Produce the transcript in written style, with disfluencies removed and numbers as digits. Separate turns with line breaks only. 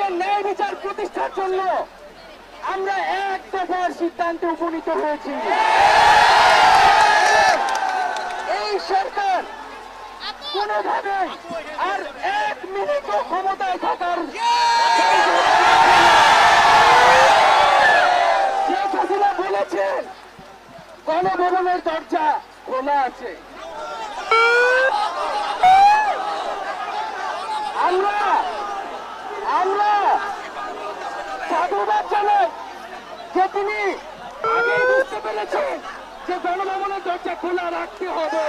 বাংলাদেশের ন্যায় বিচার প্রতিষ্ঠার জন্য আমরা এক দফার সিদ্ধান্তে উপনীত হয়েছি। এই সরকার কোনোভাবে আর 1 মিনিটও ক্ষমতায় থাকার শেখ হাসিনা বলেছেন গণভবনের দরজা খোলা আছে। আমরা সাধুবাদ জানাই যে তিনি আগেই বুঝতে পেরেছেন যে গণভবনের দরজা খোলা রাখতে হবে।